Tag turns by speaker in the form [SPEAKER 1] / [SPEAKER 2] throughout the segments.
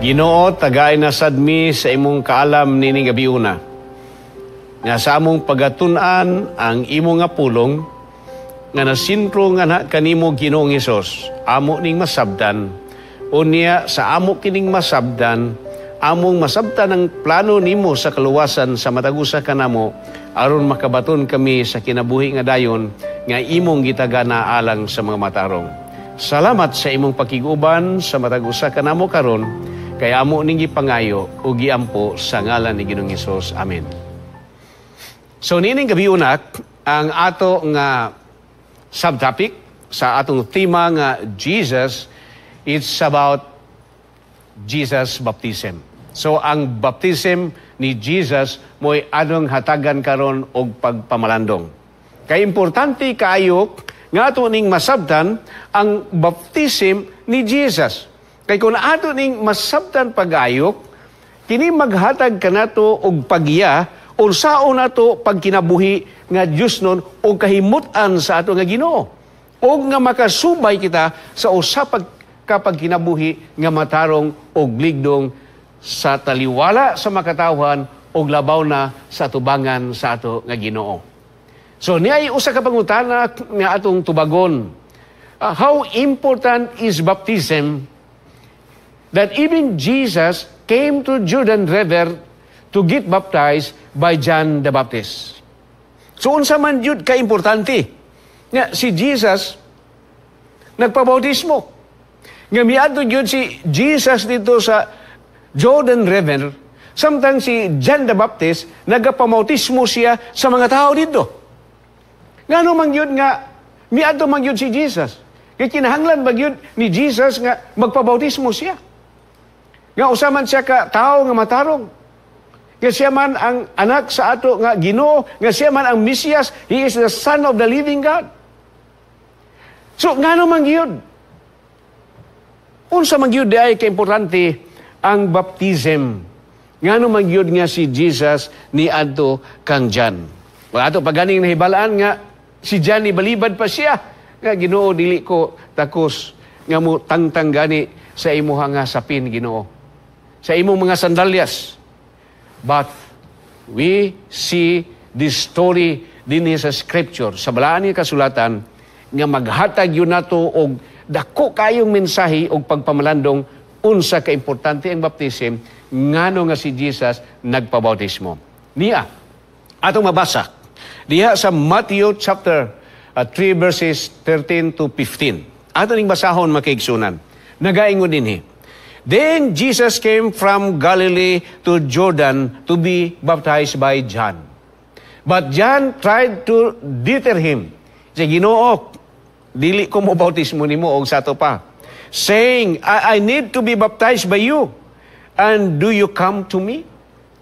[SPEAKER 1] Ginoo, tagay na sadmi sa imong kaalam nining gabiuna. Nga sa among pagatun-an ang imong nga pulong, nga nasintro nga na kanimo Ginoong Hesus, amo ning masabdan, unya sa amo kining masabdan, among masabtan ang plano nimo sa kaluwasan sa matagusa kanamo, aron makabaton kami sa kinabuhi nga dayon, nga imong gitagana alang sa mga matarong. Salamat sa imong pakiguban sa matagusa kanamo karon, kaya amo ning gipangayo ug giampo sa ngalan ni Ginoong Hesus. Amen. So nining gabi unak, ang ato nga subtopic sa atong tema nga Jesus, it's about Jesus baptism. So ang baptism ni Jesus mo'y anong hatagan karon og pagpamalandong. Kay importante kaayo nga ato ning masabtan ang baptism ni Jesus. Kay kung ato ning masabtan pag-ayok, kini maghatag kanato og pagya o saon nato pagkinabuhi nga Dios nun o kahimutan sa ato nga Ginoo. O nga makasubay kita sa usapag kapag kinabuhi nga matarong og ligdong sa taliwala sa makatawhan og labaw na sa tubangan sa ato nga Ginoo. So niay usa ka pangutana nga atong tubagon. How important is baptism that even Jesus came to Jordan River to get baptized by John the Baptist? So unsa man jud ka importante nga si Jesus nagpabautismo. Nga miadto jud si Jesus dito sa Jordan River, samtang si John the Baptist nagapamautismo siya sa mga tao dito. Ngano man yun nga miadto man yun si Jesus? Kaya kinahanglan ba yun ni Jesus nga magpabautismo siya? Nga usaman siya ka tao nga matarong. Nga siya man ang anak sa ato nga Ginoo, nga siya man ang Mesias, He is the Son of the living God. So ngano man yun? Unsa man yun di ay kaimportante ang baptism. Ngano man yun nga si Jesus ni adto kang John. Wala ato paganing nahibalaan nga si John ni balibad pa siya. Nga Ginoo dili ko takos nga mo tangtang gani sa imuha nga sapin Ginoo. Sa imong mga sandalyas. But we see this story din sa scripture, sa balaan ni kasulatan, nga maghatag yun nato og dako kayong mensahe og pagpamalandong unsa ka importante ang baptism, ngano nga si Jesus nagpabautismo. Niya, atong mabasa, diha sa Matthew chapter 3 verses 13 to 15. Ato ning basahon makaigsunan. Nagaingon dinhi. Then Jesus came from Galilee to Jordan to be baptized by John. But John tried to deter him. Siya, Ginoo, dili ko mo bautismo nimo og sato pa. Saying, I need to be baptized by you. And do you come to me?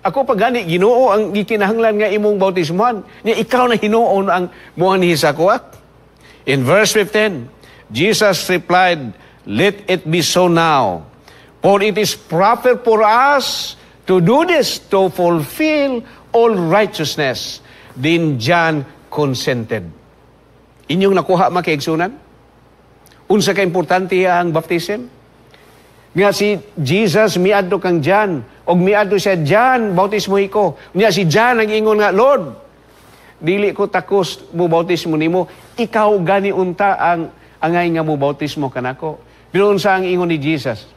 [SPEAKER 1] Ako pagani, Ginoo, ang gikinahanglan nga imong bautismohan. Niya, ikaw na hinuon ang muhanihis ako. In verse 15, Jesus replied, let it be so now. For it is proper for us to do this, to fulfill all righteousness. Then John consented. Inyong nakuha makaigsunan? Unsa ka importante ang baptism? Nga si Jesus miadto kang John, og miadto siya, John, bautismo ko. Nga si John ang ingon nga, Lord, dili ko takos mo bautismo nimo, ikaw gani unta ang angay nga mo bautismo kanako. Pero unsa ang ingon ni Jesus?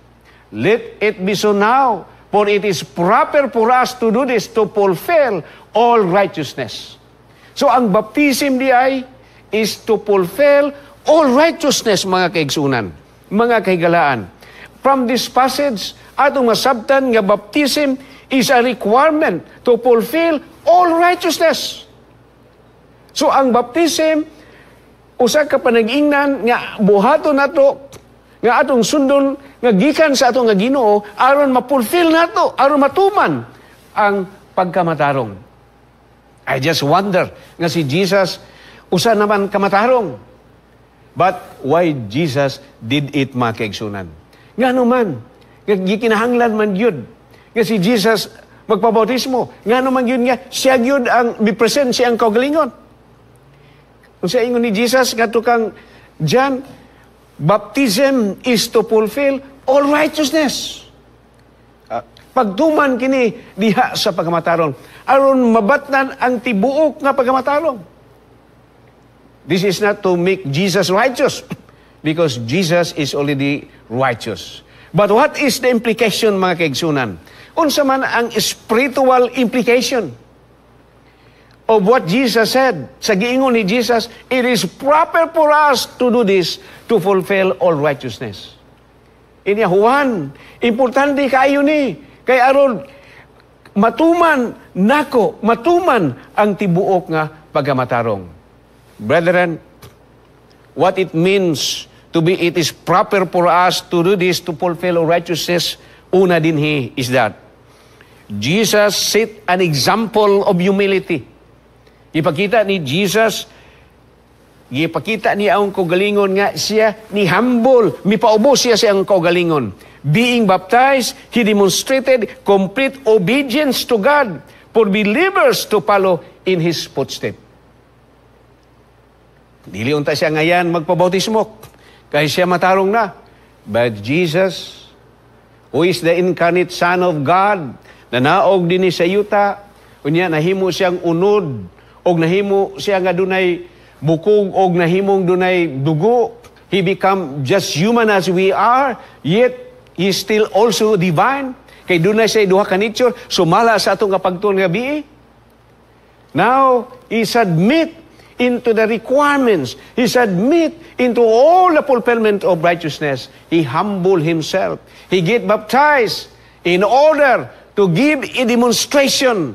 [SPEAKER 1] Let it be so now, for it is proper for us to do this, to fulfill all righteousness. So ang baptism di ay is to fulfill all righteousness, mga kaigsunan, mga kaigalaan. From this passage, atong masabtan nga baptism is a requirement to fulfill all righteousness. So ang baptism, usa ka panag-ingnan nga buhaton nato, nga atong sundon, nga gikan sa atong nga Ginoo, aron mapulfill nato, aron matuman ang pagkamatarong. I just wonder nga si Jesus, usa naman kamatarong. But why Jesus did it, mga kaigsunan? Nga naman, nga gikinahanglan man yun, nga si Jesus magpabautismo, nga naman yun nga, siya yun ang bipresent, siya ang kaugalingon. Kung sa ingon ni Jesus, nga kang John, baptism is to fulfill all righteousness. pagtuman kini diha sa pagkamatarong aron mabatnan ang tibuok nga pagkamatarong. This is not to make Jesus righteous because Jesus is already righteous. But what is the implication, mga kaigsunan? Unsa man ang spiritual implication of what Jesus said? Sa giingon ni Jesus, it is proper for us to do this to fulfill all righteousness. Inya Juan, importante kayo ni. Kay aron matuman ang tibuok nga pagamatarong. Brethren, what it means it is proper for us to do this to fulfill all righteousness, una dinhi is that Jesus set an example of humility. Ipakita ni Jesus, ipakita niya ang kaugalingon nga siya ni humble, mipaubo siya ang kaugalingon. Being baptized, he demonstrated complete obedience to God for believers to follow in his footsteps. Dili unta siya ngayan magpabautismo, kaya siya matarong na. But Jesus, who is the incarnate Son of God, na naog din sa yuta, unya nahimo siyang unod, og nahimo siya nga dunay bukog, og nahimong dunay dugo. He become just human as we are, yet he is still also divine. Kay dunay siya duha ka nature, sumala sa atong kapagtuon nga bii. Now, he submit into the requirements. He submit into all the fulfillment of righteousness. He humbled himself. He get baptized in order to give a demonstration,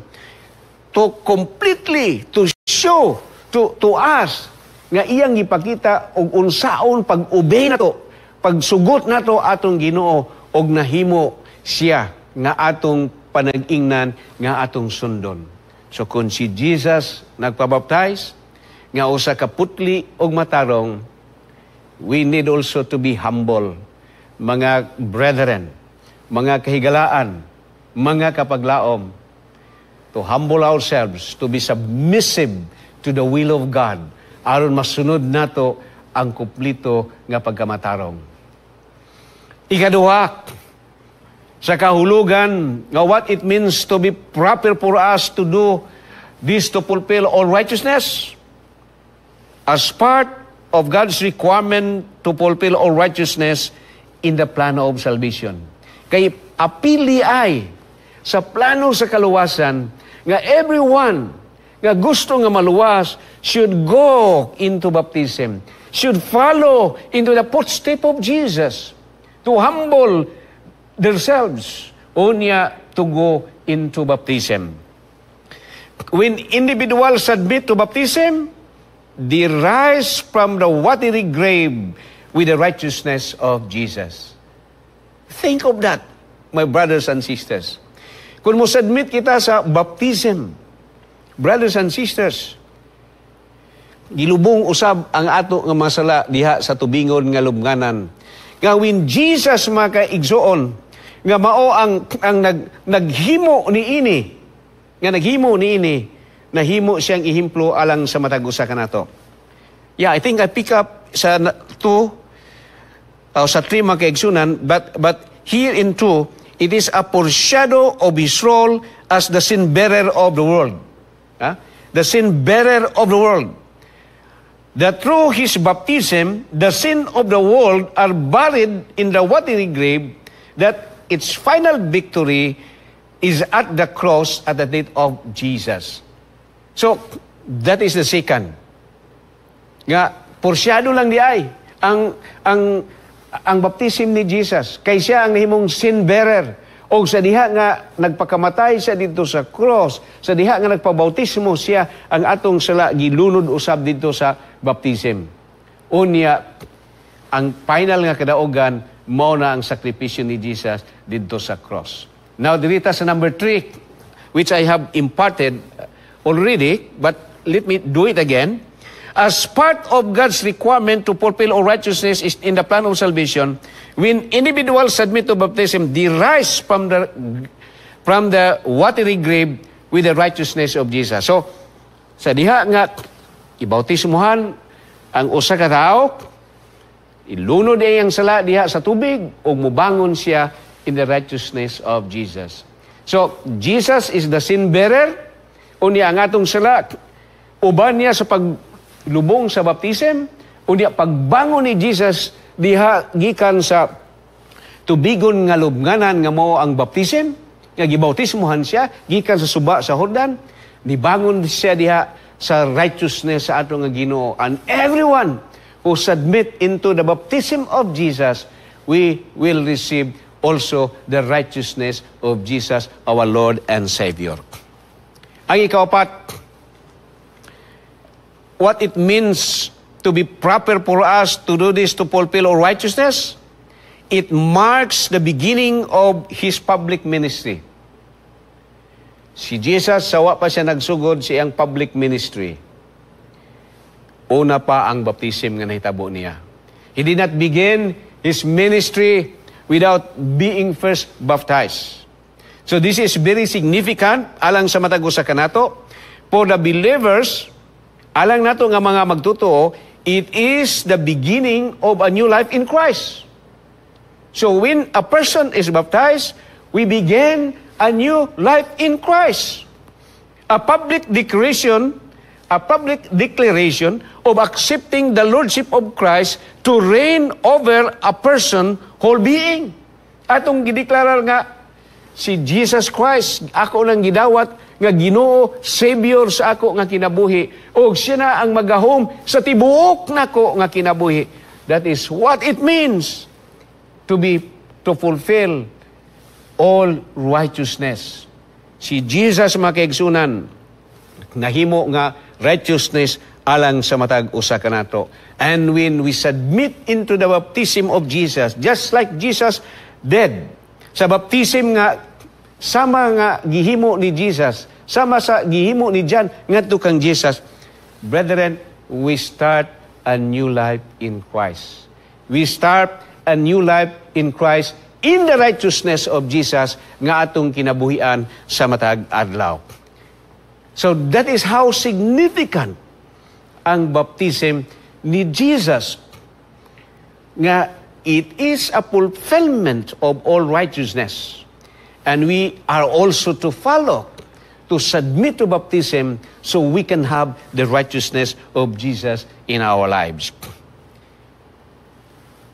[SPEAKER 1] to completely, to show to us nga iyang ipakita og unsaon pag-obey nato, pagsugot nato atong Ginoo og nahimo siya nga atong panag-ingnan, nga atong sundon. So kung si Jesus nagpabaptize nga usa ka putli og matarong, we need also to be humble, mga brethren, mga kahigalaan, mga kapaglaom, to humble ourselves, to be submissive to the will of God, aron masunod nato ang kumplito nga pagkamatarong. Ikaduha, sa kahulugan nga what it means to be proper for us to do this to fulfill all righteousness, as part of God's requirement to fulfill all righteousness in the plano of salvation. Kay apili ay sa plano sa kaluwasan nga everyone nga gusto nga maluwas should go into baptism, should follow into the footstep of Jesus, to humble themselves, unya to go into baptism. When individuals submit to baptism, they rise from the watery grave with the righteousness of Jesus. Think of that, my brothers and sisters. Kung mo submit kita sa baptism, brothers and sisters, gilubong usab ang ato nga mga sala diha sa tubingon nga lubnganan. Nga when Jesus makaigsoon, nga mao ang naghimo niini, nahimo siyang ihimplo alang sa matag usa kanato. Yeah, I think I pick up sa 2 sa 3 mga kaigsunan, but here in 2, it is a foreshadow of his role as the sin bearer of the world. The sin bearer of the world. That through his baptism, the sin of the world are buried in the watery grave, that its final victory is at the cross at the death of Jesus. So, that is the second. Nga, porsyado lang di ay ang baptism ni Jesus. Kay siya ang nahimong sin bearer. O sa diha nga nagpakamatay siya dito sa cross, sa diha nga nagpabautismo siya, ang atong sala gilunod usab dito sa baptism. Unya, ang final nga kadaugan, mao na ang sakripisyo ni Jesus dito sa cross. Now, dirita sa number 3, which I have imparted already, but let me do it again. As part of God's requirement to fulfill all righteousness is in the plan of salvation, when individuals submit to baptism, they rise from the watery grave with the righteousness of Jesus. So, sa diha nga ibautismuhan ang usa ka tawo, ilunod ay ang sala diha sa tubig, o mubangon siya in the righteousness of Jesus. So, Jesus is the sin bearer, unya ang atong sala, uban niya sa paglubong sa baptism, unya pagbangon ni Jesus, diha gikan sa tubigon nga lubnganan nga mao ang baptism, nga gibautismohan siya, gikan sa suba sa Jordan, nibangon siya diha sa righteousness sa ato nga Ginoo. And everyone who submit into the baptism of Jesus, we will receive also the righteousness of Jesus, our Lord and Savior. Ang ikaapat, what it means to be proper for us to do this, to fulfill our righteousness, it marks the beginning of His public ministry. Si Jesus, sawa pa siya nagsugod siyang public ministry. Una pa ang baptism nga nahitabo niya. He did not begin His ministry without being first baptized. So this is very significant alang sa matag usa kanato. For the believers, alang nato nga mga magtutuo, it is the beginning of a new life in Christ. So when a person is baptized, we begin a new life in Christ. A public declaration of accepting the Lordship of Christ to reign over a person, whole being. Atong gideklarar nga, si Jesus Christ, ako lang gidawat, nga Ginoo, Savior sa ako nga kinabuhi. O siya na ang magahom sa tibuok nako nga kinabuhi. That is what it means to fulfill all righteousness. Si Jesus makaigsunan, nahimo nga righteousness alang sa matag usa kanato. And when we submit into the baptism of Jesus, just like Jesus did, sa baptism nga sama nga gihimo ni Jesus, sama sa gihimo ni John ngadto kang Jesus, brethren, we start a new life in Christ. We start a new life in Christ in the righteousness of Jesus nga atong kinabuhian sa matag adlaw. So that is how significant ang baptism ni Jesus. Nga it is a fulfillment of all righteousness. And we are also to follow, to submit to baptism so we can have the righteousness of Jesus in our lives.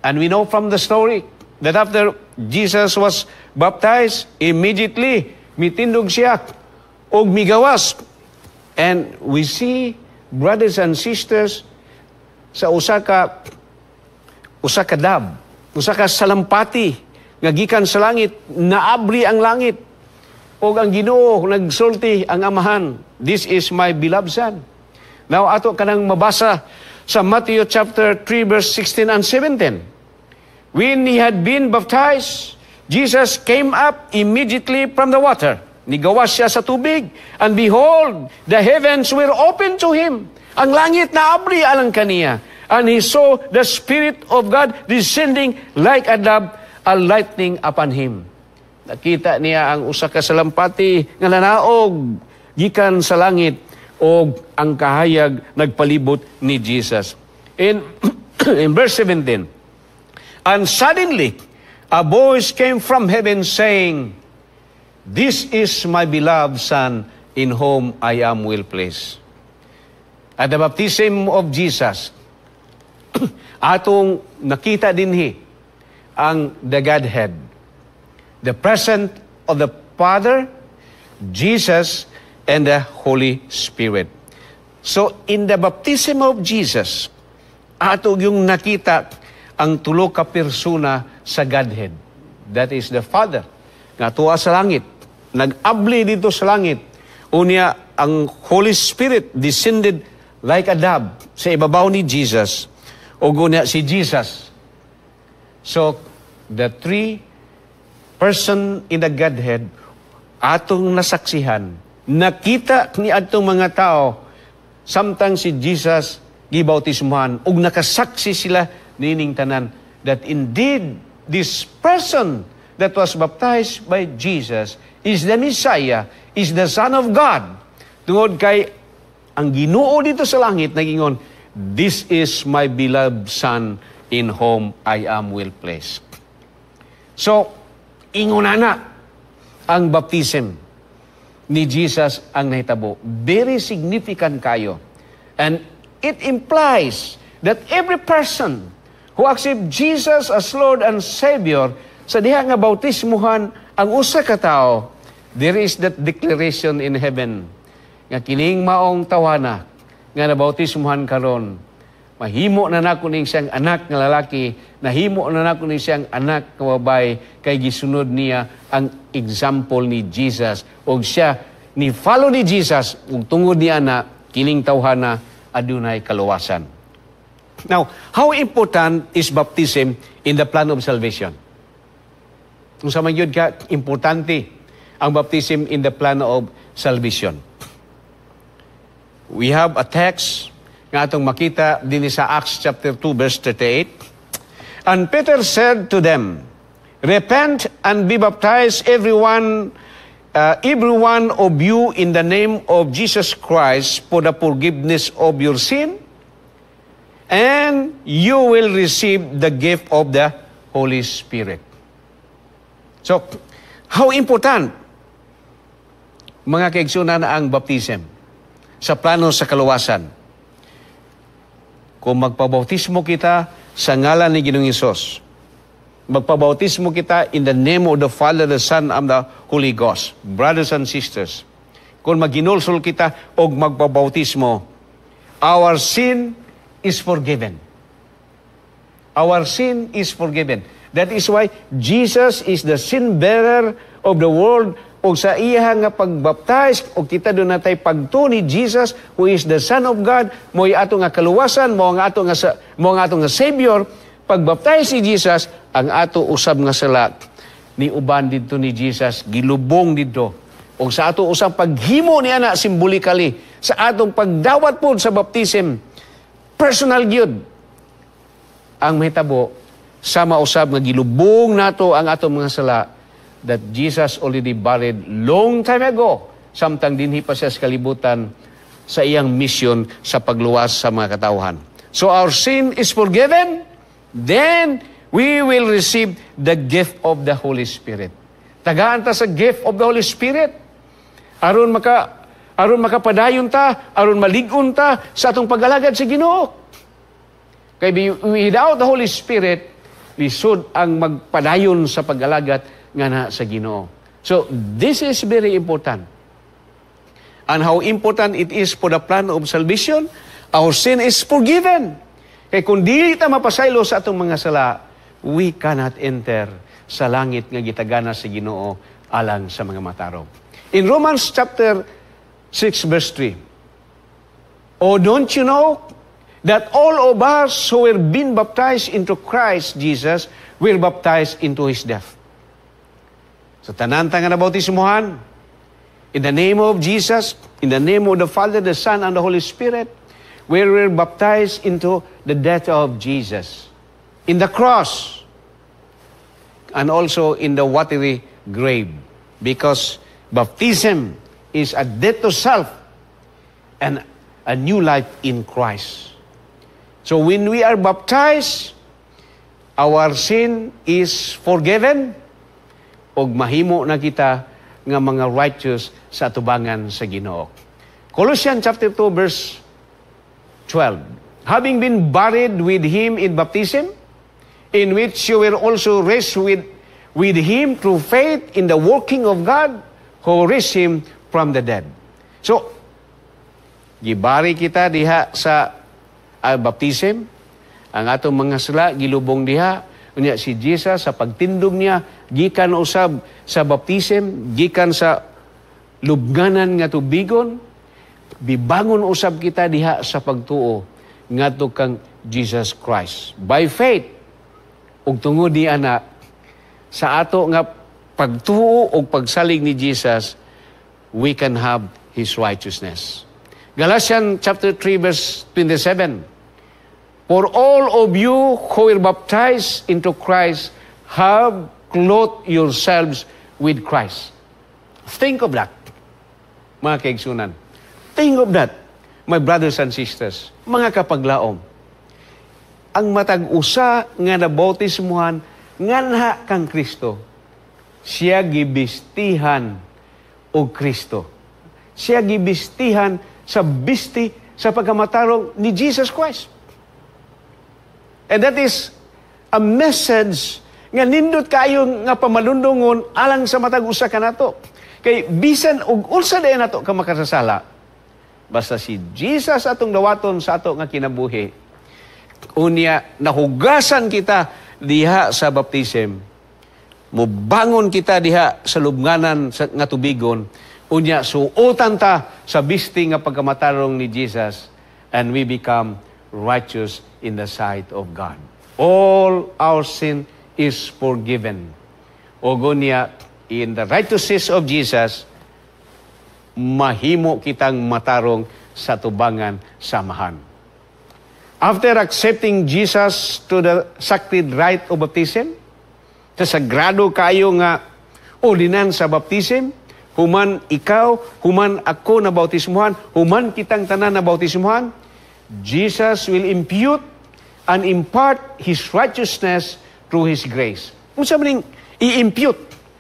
[SPEAKER 1] And we know from the story that after Jesus was baptized, immediately mitindog siya og migawas. And we see, brothers and sisters, sa usa ka dab, usa ka salampati nga gikan sa langit, naabri ang langit. O ang Ginoo nagsulti ang amahan, this is my beloved son. Now ato kanang mabasa sa Matthew chapter 3 verse 16 and 17. When he had been baptized, Jesus came up immediately from the water. Nigawas siya sa tubig, and behold, the heavens were opened to him. Ang langit na abri alang kaniya. And he saw the Spirit of God descending like a dove, a lightning upon him. Nakita niya ang usa ka salampati nga nanaog gikan sa langit o ang kahayag nagpalibot ni Jesus. In verse 17, and suddenly a voice came from heaven saying, "This is my beloved Son, in whom I am well pleased." At the baptism of Jesus, atong nakita dinhi ang the Godhead, the presence of the Father, Jesus, and the Holy Spirit. So, in the baptism of Jesus, ato yung nakita ang tulo ka persona sa Godhead. That is the Father, nga tuwa sa langit, nag-abli dito sa langit. Unya, ang Holy Spirit descended like a dove sa ibabaw ni Jesus. O gunya si Jesus. So, the three person in the Godhead, atong nasaksihan, nakita ni atong mga tao, samtang si Jesus gibautismuhan, ug nakasaksi sila nining tanan, that indeed, this person that was baptized by Jesus is the Messiah, is the Son of God. Tungod kay ang Ginoo dito sa langit, nagingon, "This is my beloved Son, in whom I am well pleased." So, ingon na, ang baptism ni Jesus ang nahitabo. Very significant kayo. And it implies that every person who accept Jesus as Lord and Savior, sa diha nga bautismuhan ang usa ka tao, there is that declaration in heaven nga kining maong tawana nga nabautismuhan karon, mahimo na nako ning siyang anak nga lalaki, nahimo na nako ning siyang anak nga babae, kay gisunod niya ang example ni Jesus. Og siya ni follow ni Jesus, ug tungod niya na kining tawhana adunay kaluwasan. Now, how important is baptism in the plan of salvation? Kung sa magyud ka, importante ang baptism in the plan of salvation. We have a text nga atong makita din sa Acts chapter 2 verse 38. And Peter said to them, repent and be baptized every one of you in the name of Jesus Christ for the forgiveness of your sin, and you will receive the gift of the Holy Spirit. So, how important, mga kaigsunan, ang baptism sa plano sa kaluwasan? Kung magpabautismo kita sa ngalan ni Ginoong Hesus, magpabautismo kita in the name of the Father, the Son, and the Holy Ghost. Brothers and sisters, kung maginulsol kita o magpabautismo, our sin is forgiven. Our sin is forgiven. That is why Jesus is the sin bearer of the world. O sa iya nga pagbaptize, o kita doon natay pagto ni Jesus, who is the Son of God, mo'y ato nga kaluwasan, mo nga ato nga Savior. Pagbaptize ni Jesus, ang ato usab nga sala ni uban dito ni Jesus, gilubong dito. O sa ato usab paghimo ni ana symbolically, sa atong pagdawat po sa baptism, personal gyud ang mahitabo, sama usab nga gilubong nato ang ato mga sala that Jesus already buried long time ago, samtang dinhi pa siya sa kalibutan sa iyang mission sa pagluwas sa mga katawhan. So our sin is forgiven, then we will receive the gift of the Holy Spirit. Tagaan ta sa gift of the Holy Spirit. Aron makapadayon ta, aron malig-on ta sa atong pag-alagad sa Ginoo. Kay without the Holy Spirit, lisod ang magpadayon sa pag-alagad nga na sa Ginoo. So, this is very important. And how important it is for the plan of salvation, our sin is forgiven. Kaya kung dili ta mapasaylo sa atong mga sala, we cannot enter sa langit nga gitagana sa Ginoo alang sa mga matarong. In Romans chapter 6 verse 3, oh, don't you know that all of us who were being baptized into Christ Jesus were baptized into His death? So tanan ta nga nabautismuhan, in the name of Jesus, in the name of the Father, the Son, and the Holy Spirit, we were baptized into the death of Jesus, in the cross, and also in the watery grave, because baptism is a death to self and a new life in Christ. So when we are baptized, our sin is forgiven, og mahimo na kita nga mga righteous sa atubangan sa Ginoo. Colossians chapter 2 verse 12. Having been buried with Him in baptism, in which you were also raised with Him through faith in the working of God, who raised Him from the dead. So, gibari kita diha sa baptism, ang atong mga sala gilubong diha. Unya si Jesus sa pagtindog niya, gikan usab sa baptism, gikan sa lubnganan nga tubigon, bibangon usab kita diha sa pagtuo ngadto kang Jesus Christ. By faith, ug tungod di ana sa ato nga pagtuo ug pagsalig ni Jesus, we can have His righteousness. Galatians chapter 3 verse 27. For all of you who were baptized into Christ have clothed yourselves with Christ. Think of that, mga kaigsunan. Think of that, my brothers and sisters, mga kapaglaom. Ang matag-usa nga nabautismuhan nganha kang Kristo. siya gibistihan o Kristo. Siya gibistihan sa bisti sa pagkamatarong ni Jesus Christ. And that is a message nga nindot kayo nga pamalundungon alang sa matag usa kanato. Kay bisan og unsa dayon nato ka makasasala, basta si Jesus atong dawaton sa ato nga kinabuhi. Unya nahugasan kita diha sa baptism. Mubangon kita diha sa lubnganan nga tubigon. Unya suotan ta sa bisti nga pagkamatarong ni Jesus, and we become righteous in the sight of God. All our sin is forgiven. O gunya, in the righteousness of Jesus, mahimo kitang matarong sa tubangan samahan. After accepting Jesus to the sacred rite of baptism, sa sagrado kayo nga ordinan sa baptism, human ikaw, human ako na bautismuhan, human kitang tanan na bautismuhan, Jesus will impute and impart His righteousness through His grace. Unsa maning i-impute?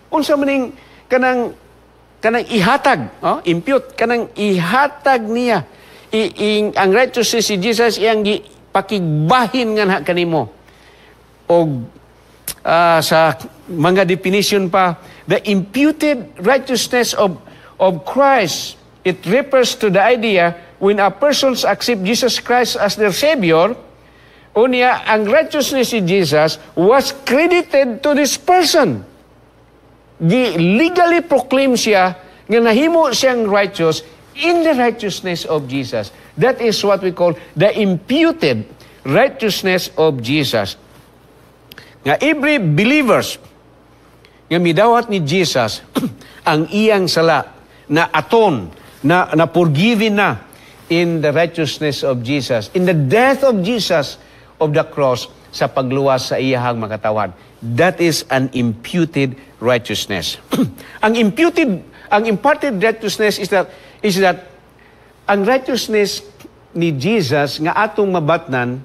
[SPEAKER 1] Unsa maning kanang ihatag? Impute kanang ihatag niya. Ang righteousness si Jesus iyang pakigbahin nga kanimo. O sa mga definition pa, the imputed righteousness of Christ, it refers to the idea when a person accept Jesus Christ as their Savior, unya, ang righteousness ni Jesus was credited to this person. Legally proclaim siya nga nahimo siyang righteous in the righteousness of Jesus. That is what we call the imputed righteousness of Jesus. Nga every believers nga midawat ni Jesus ang iyang sala na aton, na forgiven na in the righteousness of Jesus, in the death of Jesus of the cross, sa pagluwas sa iyahang makatawan. That is an imputed righteousness. ang imparted righteousness is that ang righteousness ni Jesus nga atong mabatnan,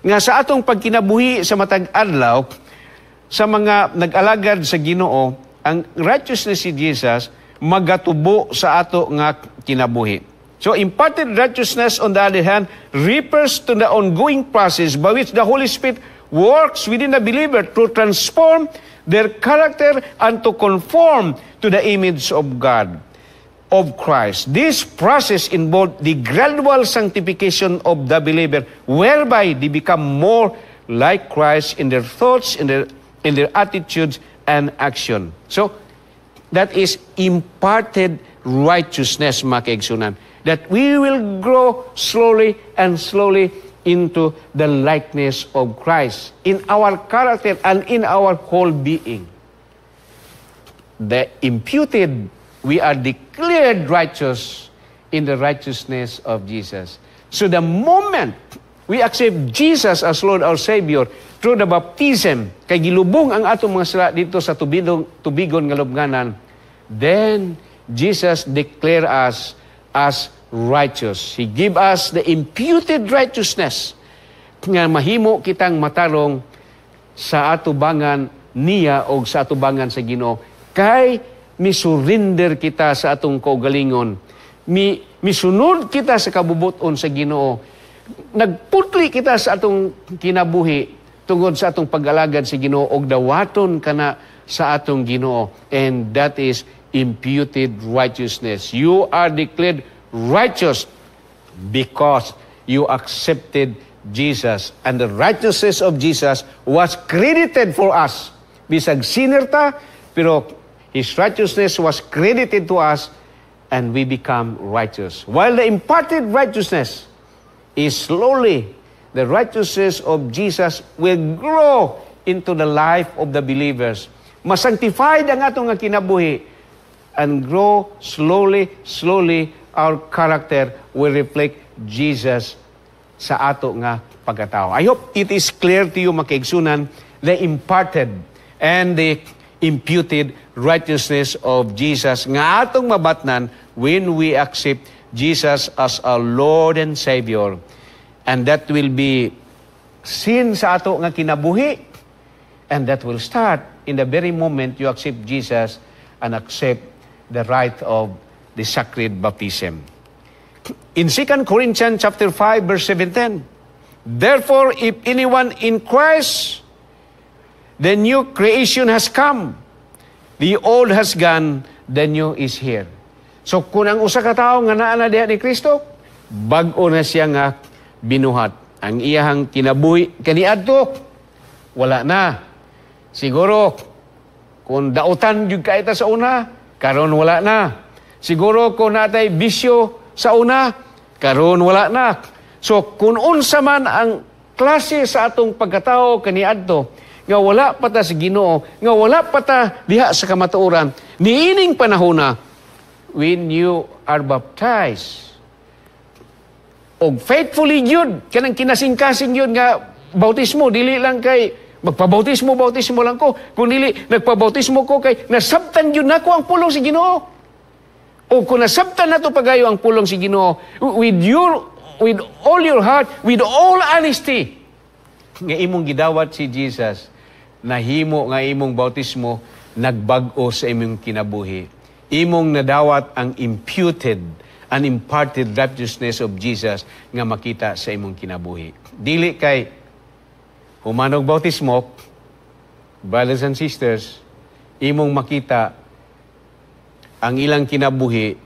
[SPEAKER 1] nga sa atong pagkinabuhi sa matag adlaw, sa mga nag-alagad sa Ginoo, ang righteousness ni Jesus magatubo sa ato nga kinabuhi. So imparted righteousness, on the other hand, refers to the ongoing process by which the Holy Spirit works within the believer to transform their character and to conform to the image of God, of Christ. This process involves the gradual sanctification of the believer, whereby they become more like Christ in their thoughts, in their attitudes and action. So, that is imparted righteousness, mga kaigsunan. That we will grow slowly and slowly into the likeness of Christ in our character and in our whole being. The imputed, we are declared righteous in the righteousness of Jesus. So the moment we accept Jesus as Lord our Savior through the baptism, kay gilubong ang atong mga sala dito sa tubigon nga lubnganan, then Jesus declare us as righteous. He give us the imputed righteousness nga mahimo kitang matarong sa atubangan niya o sa atubangan sa Ginoo. Kay misurrender kita sa atong kaugalingon. Misunod kita sa kabubuton sa Ginoo. Nagputli kita sa atong kinabuhi tungod sa atong pag-alagad sa Ginoo og dawaton kana sa atong Ginoo. And that is imputed righteousness. You are declared righteous because you accepted Jesus. And the righteousness of Jesus was credited for us. Bisag sinner ta, pero His righteousness was credited to us and we become righteous. While the imparted righteousness is slowly, the righteousness of Jesus will grow into the life of the believers. Masanctified ang atong kinabuhi and grow slowly, our character will reflect Jesus sa ato nga pagkatao. I hope it is clear to you, makaigsunan, the imparted and the imputed righteousness of Jesus nga atong mabatnan when we accept Jesus as our Lord and Savior. And that will be seen sa ato nga kinabuhi, and that will start in the very moment you accept Jesus and accept the rite of the sacred baptism. In 2 Corinthians chapter 5, verse 17, therefore, if anyone in Christ, the new creation has come. The old has gone, the new is here. So, kung ang usa ka tawo nga naa na diha ni Kristo, bag-o na siya nga binuhat. Ang iyahang kinabuhi kaniadto, wala na. Siguro, kung dautan yung kaita sa una, karon wala na. Siguro, kung natay bisyo sa una, karon wala na. So, kung unsa man ang klase sa atong pagkatao kaniadto, nga wala pa ta sa Ginoo, nga wala pa ta diha sa kamatuoran, niining panahon na, when you are baptized, og faithfully yun, kanang kinasing-kasing yun nga, bautismo, dili lang kay, magpabautismo lang ko, kung dili, nagpabautismo ko kay, nasabtan yun na ko ang pulong si Ginoo. O kung nasabtan na to pagayo ang pulong si Ginoo, with all your heart, with all honesty, nga imong gidawat si Jesus, nahimo nga imong bautismo, nagbag-o sa imong kinabuhi. Imong nadawat ang imputed and imparted righteousness of Jesus nga makita sa imong kinabuhi. Dili kay humanog bautismo, brothers and sisters, imong makita ang ilang kinabuhi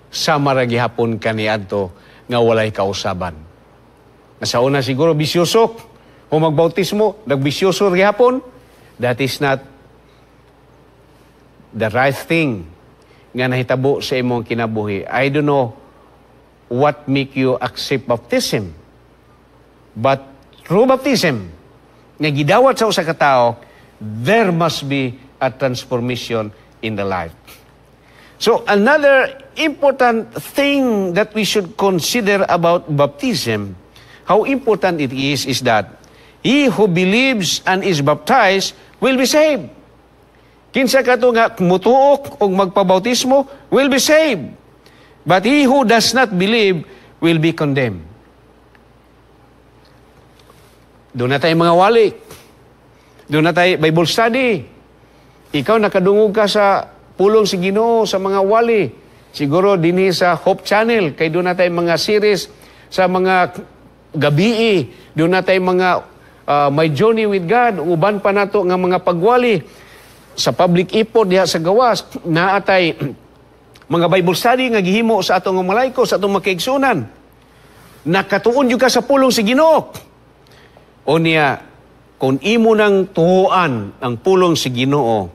[SPEAKER 1] sa maragihapon kaniadto nga walay kausaban. Sa una siguro bisyoso, kung magbautismo, nagbisyoso gihapon, that is not the right thing nga nahitabo sa imong kinabuhi. I don't know what make you accept baptism. But through baptism, nga gidawat sa usa ka tawo, there must be a transformation in the life. So another important thing that we should consider about baptism, how important it is that he who believes and is baptized will be saved. Kinsa kato nga mutuok o magpabautismo will be saved. But he who does not believe will be condemned. Doon na tayo mga wali. Doon na tayo Bible study. Ikaw nakadungog ka sa pulong si Ginoo sa mga wali. Siguro dinhi sa Hope Channel. Kay doon na tayo mga series sa mga gabi. Doon na tayo mga My Journey with God. Uban pa nato nga mga pagwali. Sa public effort diha sa gawas, naatay mga Bible study nga gihimo sa atong malayko, sa atong makaigsunan. Nakatuon jud ka sa pulong si Ginoo. Unya, kung imo nang tuhuan ang pulong si Ginoo,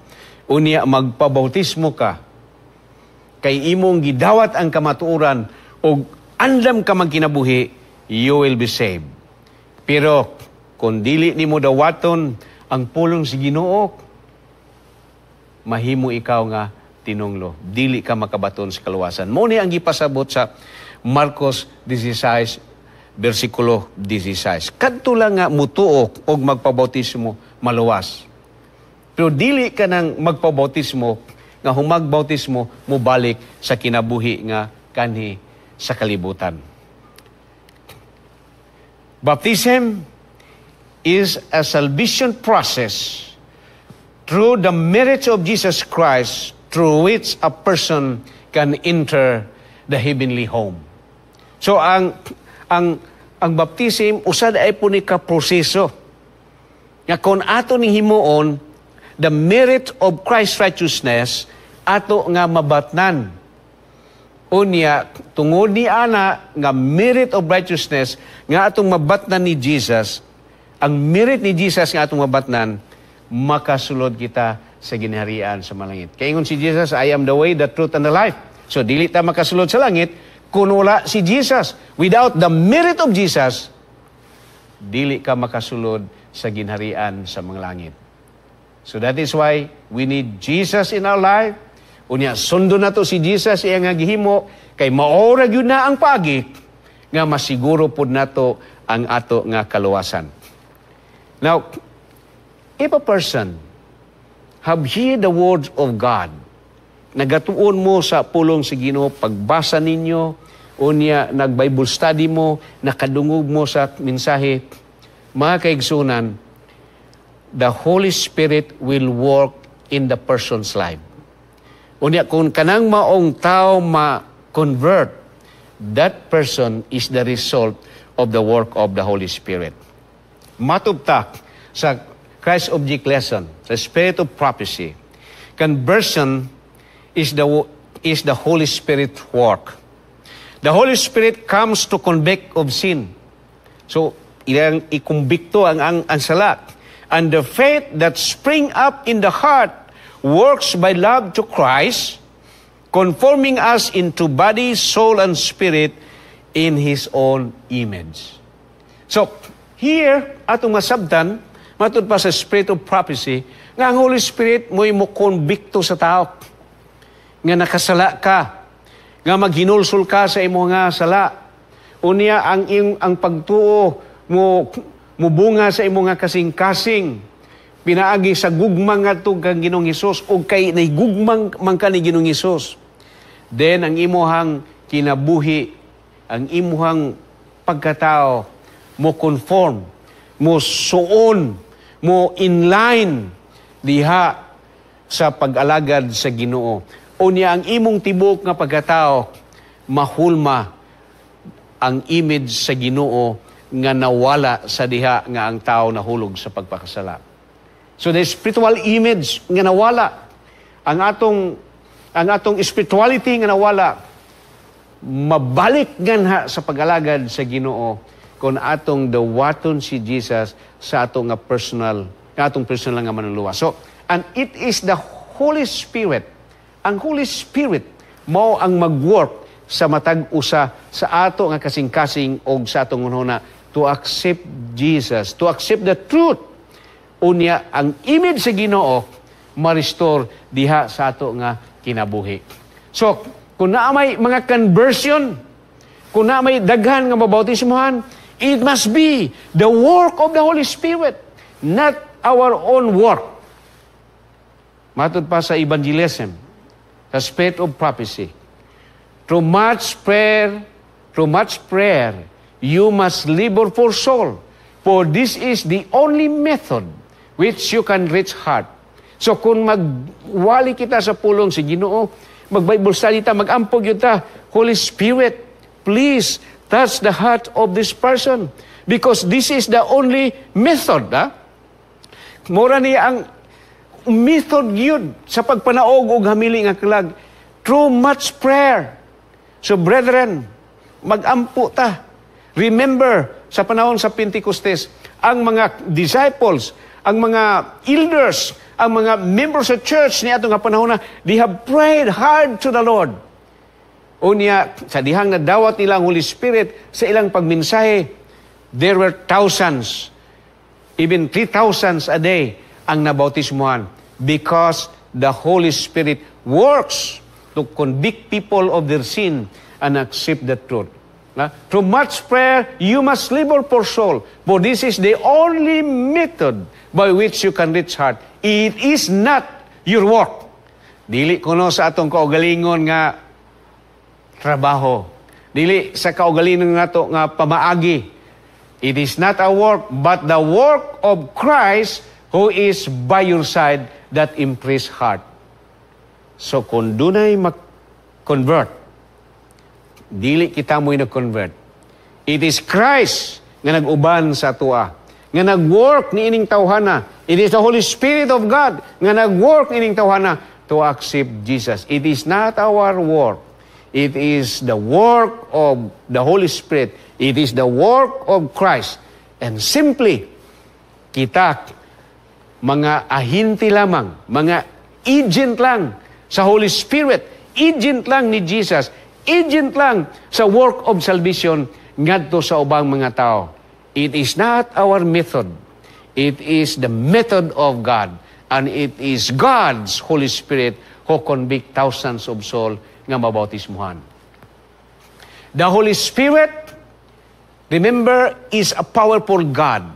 [SPEAKER 1] unya magpabautismo ka, kay imong gidawat ang kamatuoran o andam ka magkinabuhi, you will be saved. Pero kung dili nimo dawaton ang pulong si Ginoo, mahimo ikaw nga tinunglo. Dili ka makabaton sa kaluwasan. Muna ang gipasabot sa Marcos 16, versikulo 16. Kadto lang nga mutuok o magpabautismo maluwas. Pero dili ka nang magpabautismo nga humagbautismo mubalik sa kinabuhi nga kanhi sa kalibutan. Baptism is a salvation process through the merits of Jesus Christ, through which a person can enter the heavenly home. So ang baptism usad ay po ni ka proseso. Nga kung ato ni himuon the merit of Christ's righteousness ato nga mabatnan. Unya tungod ni ana nga merit of righteousness nga atong mabatnan ni Jesus, ang merit ni Jesus nga atong mabatnan, makasulod kita sa ginharian sa malangit. Kaingon si Jesus, I am the way, the truth, and the life. So, dili ta makasulod sa langit kung wala si Jesus. Without the merit of Jesus, dili ka makasulod sa ginharian sa mga langit. So, that is why we need Jesus in our life. Unya, sundo na to si Jesus iya nga gihimo, kay maorag yun na ang pagi, nga masiguro po na to ang ato nga kaluwasan. Now, if a person have heard the words of God, nagatuon mo sa pulong si Ginoo, pagbasa ninyo, unya nag-Bible study mo, nakadungog mo sa mensahe, mga kaigsunan, the Holy Spirit will work in the person's life. Unya, kung kanang maong tao ma-convert, that person is the result of the work of the Holy Spirit. Matubtak sa Christ Object Lesson, the Spirit of Prophecy, conversion is the Holy Spirit work. The Holy Spirit comes to convict of sin. So, ilang ikumbikto ang sala. And the faith that spring up in the heart works by love to Christ, conforming us into body, soul, and spirit in His own image. So, here, atong masabtan, matod pa sa Spirit of Prophecy, nga ang Holy Spirit mo'y mo konbikto sa tao, nga nakasala ka, nga maghinulsol ka sa imo nga sala. Unya, ang pagtuo mo bunga sa imo nga kasing-kasing, pinaagi sa gugmang nga ito kang Ginoong Hesus, o kay naigugmang man ka ni Ginoong Hesus. Then, ang imuhang kinabuhi, ang imuhang pagkatao, mo conform, mo suon, mo inline diha sa pag-alagad sa Ginoo. Unya, ang imong tibok nga pagkatao, mahulma ang image sa Ginoo nga nawala sa diha nga ang tao nahulog sa pagpakasala. So the spiritual image nga nawala, ang atong spirituality nga nawala, mabalik ganha sa pag-alagad sa Ginoo kung atong dawaton si Jesus sa atong personal nga manluluwa. So, and it is the Holy Spirit. Ang Holy Spirit mao ang mag-work sa matag usa sa ato nga kasing-kasing og sa atong unhona to accept Jesus, to accept the truth. Unya, ang image sa Ginoo ma-restore diha sa ato nga kinabuhi. So, kung naa may mga conversion, kung naa may daghan nga mabautismohan, it must be the work of the Holy Spirit, not our own work. Matod pa sa evangelism, the Spirit of Prophecy. Through much prayer, you must labor for soul, for this is the only method which you can reach heart. So kung magwali kita sa pulong si Ginoo, mag-Bible study ta, mag-ampog yun ta, Holy Spirit, please touch the heart of this person, because this is the only method. Mura niya ang method yun sa pagpanaog o hamili nga kalag through much prayer. So brethren, mag-ampo ta. Remember, sa panahon sa Pentecostes, ang mga disciples, ang mga elders, ang mga members of church ni ato nga panahon na, they have prayed hard to the Lord. Unya, sa dihang nadawat nila ang Holy Spirit sa ilang pagmensahe, there were thousands, even 3,000 a day ang nabautismuhan, because the Holy Spirit works to convict people of their sin and accept the truth. Through much prayer, you must labor for soul, for this is the only method by which you can reach heart. It is not your work. Dili kuno sa atong kaugalingon nga trabaho. Dili sa kaugalingon nga to nga pamaagi. It is not our work, but the work of Christ who is by your side that impress heart. So kung dunay mag-convert, dili kita mo'y nag-convert. It is Christ nga nag-uban sa atua, nga nag-work ni ining tawhana. It is the Holy Spirit of God nga nag-work ni ining tawhana to accept Jesus. It is not our work. It is the work of the Holy Spirit. It is the work of Christ. And simply, kita, mga ahinti lamang, mga agent lang sa Holy Spirit, agent lang ni Jesus, agent lang sa work of salvation ngadto sa ubang mga tao. It is not our method. It is the method of God. And it is God's Holy Spirit who convict thousands of souls nga mabautismuhan. The Holy Spirit, remember, is a powerful God.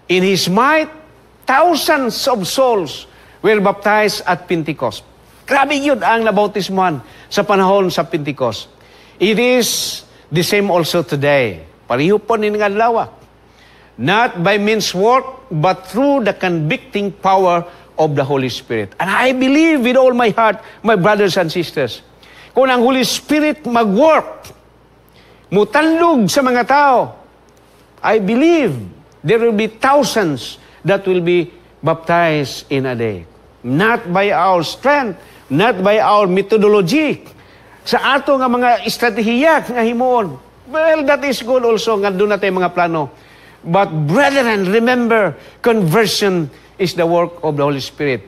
[SPEAKER 1] In His might, thousands of souls were baptized at Pentecost. Grabe yun ang nabautismuhan sa panahon sa Pentecost. It is the same also today. Pariho po ni nga lawak. not by means work, but through the convicting power of the Holy Spirit. And I believe with all my heart, my brothers and sisters, kung ang Holy Spirit mag-work, mutanlog sa mga tao, I believe there will be thousands that will be baptized in a day. Not by our strength, not by our methodology, sa ato nga mga estratehiya nga himuon. Well, that is good also, nga doon natin mga plano. But brethren, remember, conversion is the work of the Holy Spirit.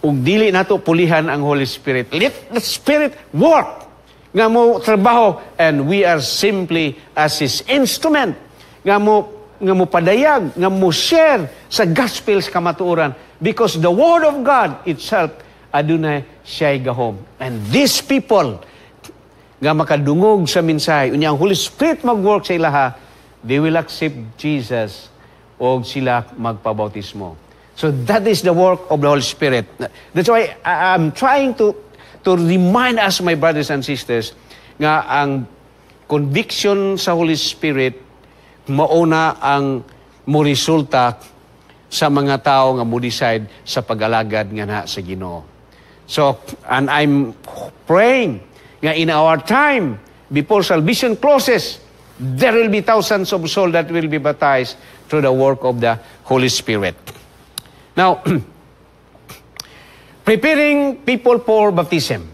[SPEAKER 1] Ug dili nato pulihan ang Holy Spirit. Let the Spirit work nga mo trabaho, and we are simply as His instrument nga mo padayag, nga mo share sa gospel sa kamatuoran, because the Word of God itself adunay siya'y gahom. And these people nga makadungog sa mensahe, unya ang Holy Spirit mag-work sa ilaha, they will accept Jesus o sila magpabautismo. So that is the work of the Holy Spirit. That's why I'm trying to remind us, my brothers and sisters, nga ang conviction sa Holy Spirit mauna ang mo resulta sa mga tao nga mo decide sa pag-alagad nga na sa Ginoo. So, and I'm praying nga in our time, before salvation closes, there will be thousands of souls that will be baptized through the work of the Holy Spirit. Now, preparing people for baptism.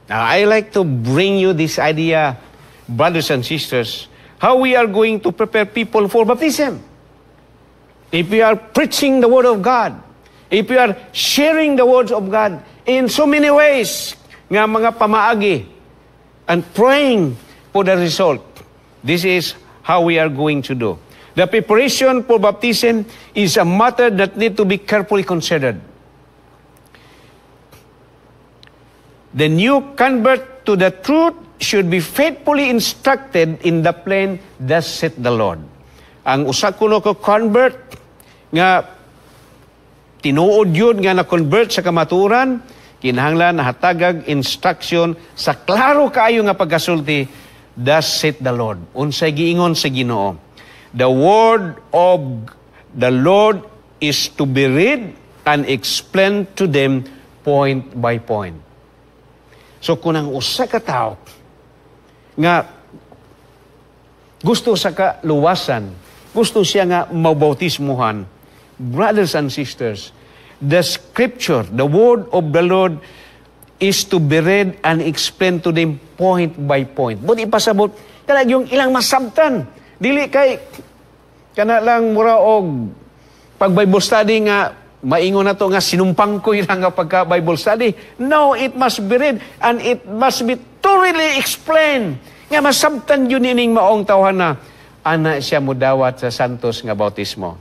[SPEAKER 1] Now, I like to bring you this idea, brothers and sisters, how we are going to prepare people for baptism. If we are preaching the Word of God, if we are sharing the words of God in so many ways, nga mga pamaagi, and praying for the result, this is how we are going to do. The preparation for baptism is a matter that need to be carefully considered. The new convert to the truth should be faithfully instructed in the plan, thus saith the Lord. Ang usa kuno ko convert nga tinuod yun nga na-convert sa kamaturan, kinahanglan nahatagag instruction sa klaro kaayo nga pagkasulti, thus saith the Lord. Unsay giingon sa Ginoo. The word of the Lord is to be read and explained to them point by point. So kung ang usa ka tao nga gusto sa kaluwasan, gusto siya nga mabautismuhan, brothers and sisters, the scripture, the word of the Lord is to be read and explained to them point by point. But ipasabot, kalag yung ilang masabtan. Dili kay, kana lang mura og pag-Bible study nga, maingon na to nga sinumpang ko yun nga pagka-Bible study. No, it must be read and it must be thoroughly explained. Nga masabtan yun ining maong tawhan na ana siya mudawat sa santos nga bautismo.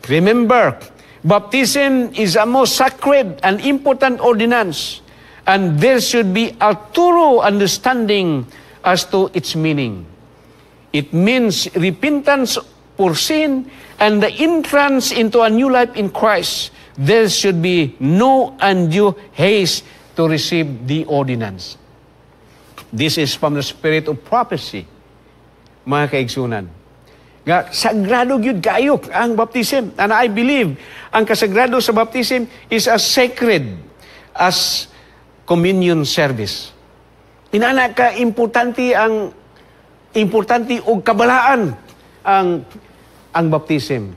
[SPEAKER 1] Remember, baptism is a most sacred and important ordinance, and there should be a thorough understanding as to its meaning. It means repentance for sin and the entrance into a new life in Christ. There should be no undue haste to receive the ordinance. This is from the spirit of prophecy, mga kaigsunan. Nga, sagrado yun kayo ang baptism. And I believe, ang kasagrado sa baptism is as sacred as communion service. Inana ka, importante o kabalaan ang baptism.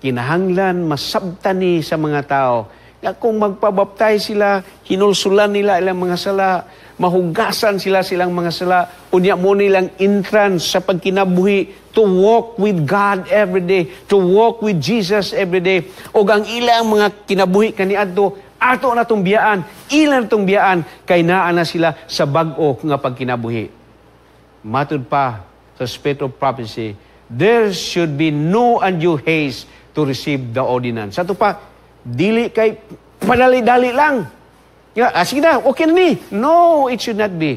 [SPEAKER 1] Kinahanglan, masabtan ni sa mga tao, nga kung magpabaptize sila, hinulsulan nila ilang mga sala, mahugasan silang mga sala, unya mo nilang entrance sa pagkinabuhi to walk with God every day, to walk with Jesus every day. O ang ilang mga kinabuhi kaniadto, ato na itong biyaan, ilan itong biyaan, kay naa na sila sa bag-o nga pagkinabuhi. Matud pa sa spirit of prophecy, there should be no undue haste to receive the ordinance. Ato pa, dili kay padali-dali lang. Sige na, okay na ni. No, it should not be.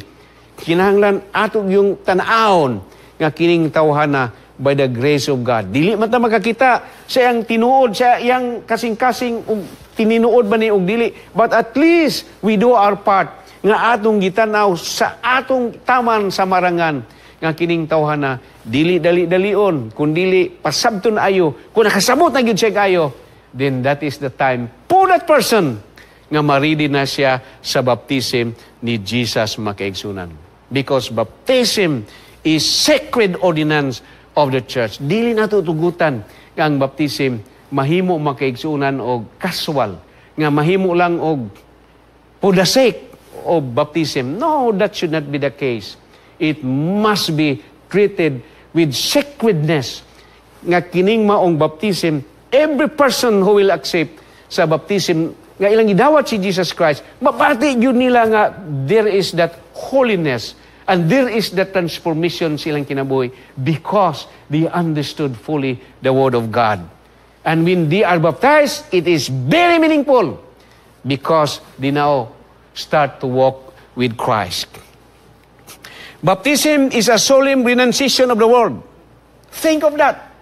[SPEAKER 1] Kinahanglan ato yung tanaon nga kining tawhana by the grace of God. Dili man ta makakita sa iyang tinuod, sa iyang kasing-kasing tininuod ba ni og dili. But at least we do our part nga atong gitanaw sa atong taman sa marangan nga kining tawhana dili dali-dalion, kun dili pasabton ayo, kun nakasabot na gyud siya kayo, then that is the time for that person nga maridi na siya sa baptism ni Jesus makaigsunan. Because baptism is sacred ordinance of the church. Dili nato tugutan nga ang baptism mahimo makaigsunan og casual, nga mahimo lang og for the sake of baptism. No, that should not be the case. It must be treated with sacredness. Nga kining maong baptism, every person who will accept sa baptism nga ilang gidawat si Jesus Christ, mapati yun nila nga there is that holiness and there is that transformation silang kinabuhi because they understood fully the Word of God. And when they are baptized, it is very meaningful because they now start to walk with Christ. Baptism is a solemn renunciation of the world. Think of that.